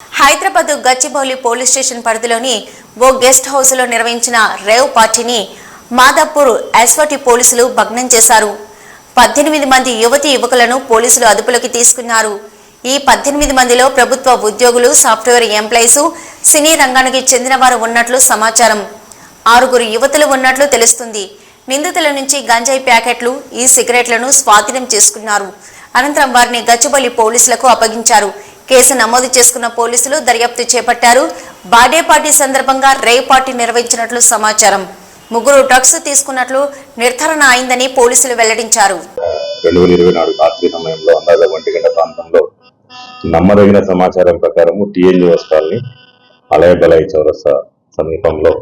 Hyderabad Gachibowli police station పరిధిలోని ఓ guest house లో నిర్వహించిన రేవ్ పార్టీని మాదాపూర్ ఎస్వటి పోలీసులు భగ్నం చేశారు. 18 మంది యువతీ యువకులను పోలీసులు అదుపులోకి తీసుకున్నారు. ఈ 18 మందిలో ప్రభుత్వ ఉద్యోగులు, సాఫ్ట్వేర్ ఎంప్లాయీస్, సినీ రంగానికి చెందిన వారు ఉన్నట్లు సమాచారం. 6 యువతులు ఉన్నట్లు తెలుస్తుంది. నిందితుల నుంచి గంజాయి ప్యాకెట్లు, ఈ సిగరెట్లను స్వాధీనం చేసుకున్నారు. అనంతరం వారిని గచ్చిబౌలి పోలీసులకు అప్పగించారు. కేసు నమోదు చేసుకున్న పోలీసులు దర్యాప్తు చేపట్టారు. బర్త్డే పార్టీ సందర్భంగా రేవ్ పార్టీ నిర్వహించినట్లు సమాచారం. 3 డ్రగ్స్ తీసుకున్నట్లు నిర్ధారణ అయిందని పోలీసులు వెల్లడించారు. 2024 రాత్రి సమయంలో అందాజ 1 గంట ప్రాంతంలో నమ్మదగిన సమాచారం ప్రకారం టీఎల్యూ కాలనీ అలయబలై చౌరస్తా సమీపంలో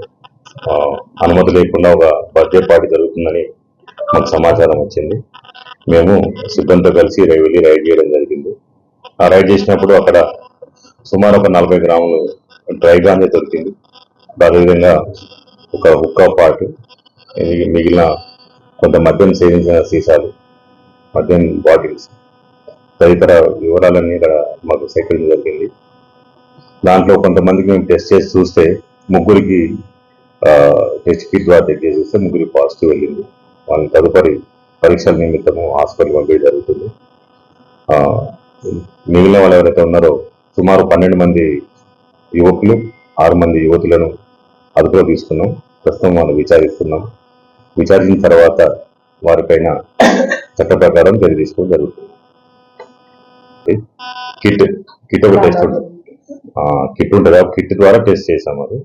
అనుమతి లేకుండా ఒక బర్త్డే పార్టీ జరుగుతుందని మాకు సమాచారం వచ్చింది. మేము సిబ్బందితో కలిసి వెళ్ళి రైడ్ చేయడం జరిగింది. ఆ రైడ్ చేసినప్పుడు అక్కడ సుమారు ఒక 40 గ్రాములు డ్రై గాంజా దొరికింది. అదేవిధంగా ఒక హుక్కా పాట్, మిగిలిన కొంత మద్యం సేవించిన సీసాలు, మద్యం బాటిల్స్, తదితర వివరాలన్నీ ఇక్కడ మాకు సేకరించడం జరిగింది. దాంట్లో కొంతమందికి మేము టెస్ట్ చేసి చూస్తే 3కి టెస్ట్ కిట్ ద్వారా చెక్ చేసి చూస్తే 3 పాజిటివ్ వెళ్ళింది. వాళ్ళని తదుపరి పరీక్షల నిమిత్తము హాస్పిటల్ పంపించడం జరుగుతుంది. మిగిలిన వాళ్ళు ఎవరైతే ఉన్నారో సుమారు 12 మంది యువకులు, 6 మంది యువతులను అదుపులో తీసుకున్నాం. ప్రస్తుతం వాళ్ళు విచారిస్తున్నాం. విచారించిన తర్వాత వారిపైన చట్ట ప్రకారం చర్య తీసుకోవడం జరుగుతుంది. కిట్ ఒక టెస్ట్ ఉంటుంది, కిట్ ఉంటుంది. ఆ కిట్ ద్వారా టెస్ట్ చేసాం. అది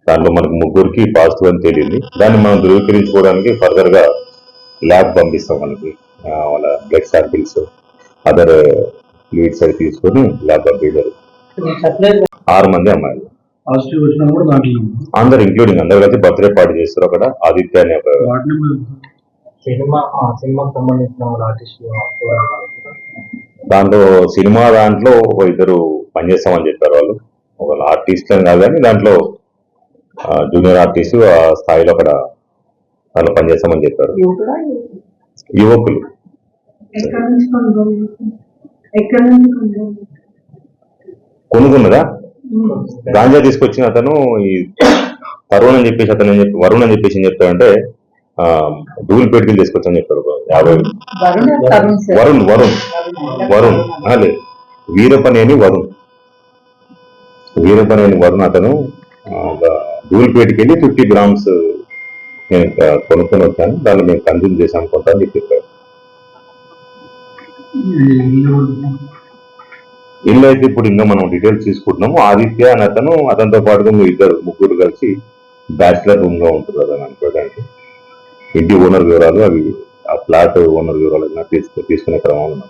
దాంట్లో మనకు 3కి పాజిటివ్ అని తేలింది. దాన్ని మనం ధృవీకరించుకోవడానికి ఫర్దర్ గా ల్యాబ్ పంపిస్తాం. మనకి వాళ్ళ బ్లడ్ శాంపిల్స్, అదర్ ఫ్లూయిడ్స్ అవి తీసుకొని ల్యాబ్ పంపించారు. 6 మంది అమ్మాయిలు అందరు, ఇంక్లూడింగ్ అందరు కలిసి బర్త్డే పార్టీ చేస్తారు. అక్కడ ఆదిత్య అనే దాంట్లో దాంట్లో ఒక 2 పనిచేస్తామని చెప్పారు. వాళ్ళు ఆర్టిస్ట్ అని కాదు, కానీ దాంట్లో జూనియర్ ఆర్టిస్ట్ ఆ స్థాయిలో అక్కడ దాంట్లో పనిచేస్తామని చెప్పారు. యువకులు కొనుక్కున్నదా గాంజా తీసుకొచ్చిన అతను ఈ తరుణ్ అని చెప్పేసి వరుణ్ అని చెప్పేసి ఏం చెప్తాడంటే డూల్ పెట్టుకుని తీసుకొచ్చని చెప్పాడు. 50 వరుణ్ లేదు, వీరపనేని వరుణ్ అతను డూల్ పెట్టుకెళ్ళి 50 గ్రామ్స్ నేను కొనుక్కొని వచ్చాను, దాన్ని మేము కన్జ్యూమ్ చేసాం కొంత అని చెప్పారు. ఇల్లు అయితే ఇప్పుడు ఇంకా మనం డీటెయిల్స్ తీసుకుంటున్నాము. ఆదిత్య అని అతను, అతనితో పాటుగా 3 కలిసి బ్యాచిలర్ రూమ్ లో ఉంటుంది అతను అనుకోవడానికి. ఇంటి ఓనర్ వివరాలు అవి, ఆ ఫ్లాట్ ఓనర్ వివరాలు తీసుకునే క్రమంలో